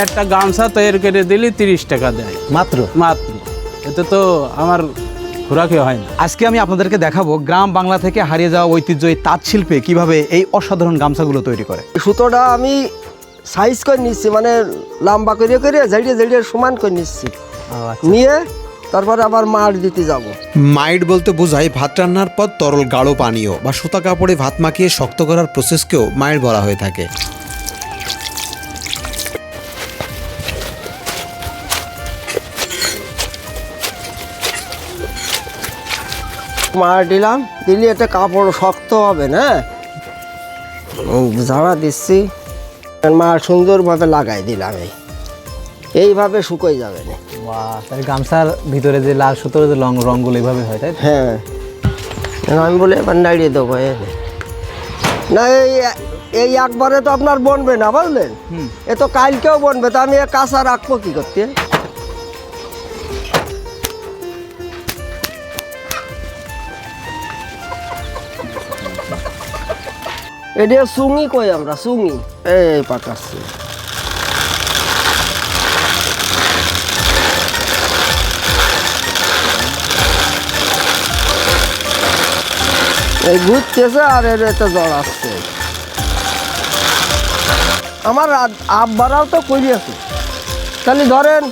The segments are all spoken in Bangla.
একটা গামছা তৈরি করে দিলে 30 টাকা দেয় মাত্র। মাত্র। এতে তো আমার খোরাকি হয় না। আজকে আমি আপনাদেরকে দেখাবো গ্রাম বাংলা থেকে হারিয়ে যাওয়া ঐতিহ্য এই তাঁত শিল্পে কিভাবে এই অসাধারণ গামছাগুলো তৈরি করে। সুতোটা আমি সাইজ করে নিচ্ছি, মানে লম্বা করে করে ঝাড়িয়ে ঝাড়িয়ে সমান করে নিচ্ছি, নিয়ে তারপরে আবার মাড় দিতে যাব। মাইট বলতে বোঝায় ভাত রান্নার পর তরল গাঢ় পানীয় বা সুতা কাপড়ে ভাত মাখিয়ে শক্ত করার প্রসেসকেও মাইট বলা হয়ে থাকে। মাড় দিলাম, দিলে এটা কাপড় শক্ত হবে না। ঝাড়া দিচ্ছি, মাড় সুন্দরভাবে লাগাই দিলাম, এইভাবে শুকোই যাবে না। তাহলে গামছার ভিতরে যে লাল সুতোর যে রঙগুলো এইভাবে হয়, তাই? হ্যাঁ, আমি বলে এবার নাড়িয়ে দেবো। না এই একবারে তো আপনার বনবে না, বুঝলেন? এ তো কালকেও বনবে, তা আমি কাঁচা রাখবো কি করতে? এটা সুঙি কই আমরা, সুঙি এই পাকাচ্ছি। এই ঘুরতেছে আর এর এতে জ্বর আসছে। আমার আব্বারাও তো করিয়েছে। তাহলে ধরেন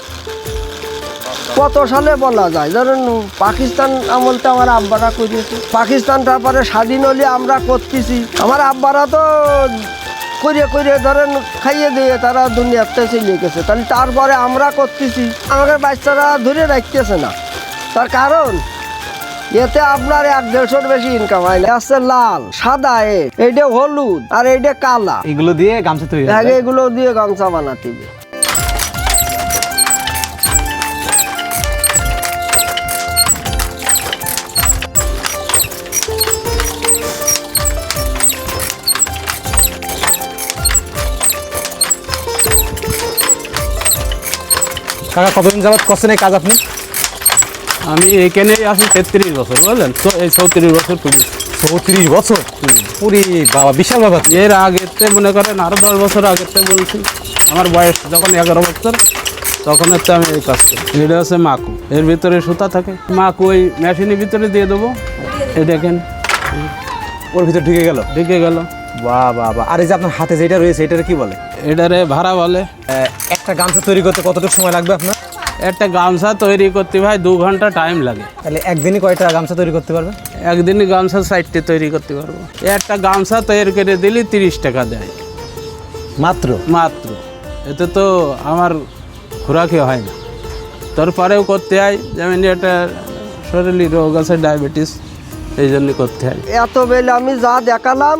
কত সালে বলা যায়, ধরেন পাকিস্তান আমলতে আমার আব্বারা করিয়েছে। পাকিস্তান তারপরে স্বাধীন হলে আমরা করতেছি। আমার আব্বারা তো করিয়ে করিয়ে ধরেন খাইয়ে দিয়ে তারা দুনিয়াতে চলে গেছে। তাহলে তারপরে আমরা করতেছি, আমাদের বাচ্চারা ধরে রাখতেছে না। তার কারণ এতে আপনার 1-150 বেশি ইনকাম হয় না। আছে লাল, সাদা, এইটা হলুদ আর এইটা কালা, এগুলো দিয়ে গামছা তৈরি হয়। এগুলো দিয়ে গামছা বানাতে হবে। কাকা কতদিন যাবত করছেন এই কাজ আপনি? আমি এখানে আছি 33 বছর, বুঝলেন তো? এই 34 বছর পুলিশ। 34 বছর? পুরি বাবা, বিশাল ব্যাপার। এর আগেতে মনে করেন আরো 10 বছর আগেতে বলছি, আমার বয়স যখন 11 বছর, তখন হচ্ছে আমি এই কাজ করি। এটা হচ্ছে মাকু, এর ভিতরে সুতা থাকে। মাকু ওই মেশিনের ভিতরে দিয়ে দেবো, এই দেখেন ওর ভিতর ঢুকে গেল। ঢুকে গেল। বাহ বাহ বাহ। আর এই যে আপনার হাতে যেটা রয়েছে এটারে কি বলে? এটারে ভাড়া বলে। একটা গামছা তৈরি করতে কতটুকু সময় লাগবে আপনার? একটা গামছা তৈরি করতে ভাই 2 ঘন্টা টাইম লাগে। তাহলে একদিনই কয়টা গামছা তৈরি করতে পারবে? একদিনই গামছা 60টে তৈরি করতে পারবো। একটা গামছা তৈরি করে দিলে 30 টাকা দেয় মাত্র। মাত্র। এতে তো আমার খোরাকি হয় না। তারপরেও করতে হয়, যেমন এটা শরীরে রোগ আছে, ডায়াবেটিস, এই জন্য করতে হয়। এত বেলে আমি যা দেখালাম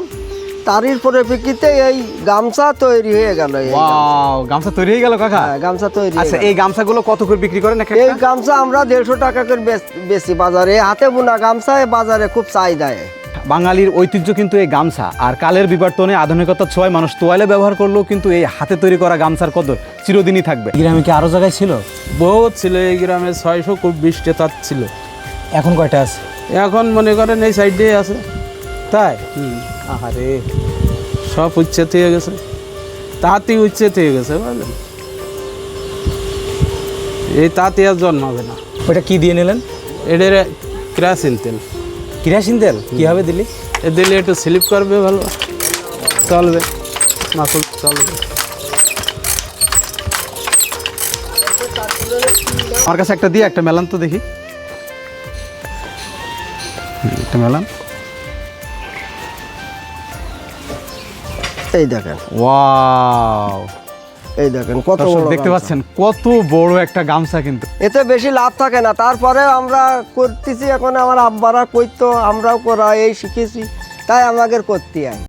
তারই পরিপ্রেক্ষিতে এই গামছা তৈরি হয়ে গেল। ওয়াও, গামছা তৈরি হয়ে গেল কাকা। গামছা তৈরি। আচ্ছা, এই গামছাগুলো কত করে বিক্রি করেন? এই গামছা আমরা 150 টাকা করে বেশি বাজারে। হাতে বোনা গামছা বাজারে খুব চাহিদা। বাঙালির ঐতিহ্য কিন্তু এই গামছা। আর কালের বিবর্তনে আধুনিকতার ছোঁয়ায় মানুষ তোয়ালে ব্যবহার করলেও কিন্তু এই হাতে তৈরি করা গামছার কদর চিরদিনই থাকবে। গ্রামে কি আরো জায়গায় ছিল? বহুত ছিল এই গ্রামে, 620টা তাঁত ছিল। এখন কয়টা আছে? এখন মনে করেন এই সাইডে আছে। তাই? আরে সব উচ্ছেদ হয়ে গেছে, তাঁতই উচ্ছেদ হয়ে গেছে, বুঝলেন? এই তাঁতি আর জন্মাবে না। ওইটা কি দিয়ে নিলেন? এদের কেরাসিন তেল। কেরাসিন তেল কীভাবে দিলি? এ দিলে একটু স্লিপ করবে, ভালো চলবে, মাকুল চলবে। আমার কাছে একটা দিয়ে একটা মেলান তো দেখি। একটা মেলান। এই দেখেন, ওয়াও, এই দেখেন কত বড়। দেখতে পাচ্ছেন কত বড় একটা গামছা। কিন্তু এতে বেশি লাভ থাকে না, তারপরে আমরা করতেছি। এখন আমার আব্বারা কইতো, আমরাও করা এই শিখেছি, তাই আমাদের করতে হয়।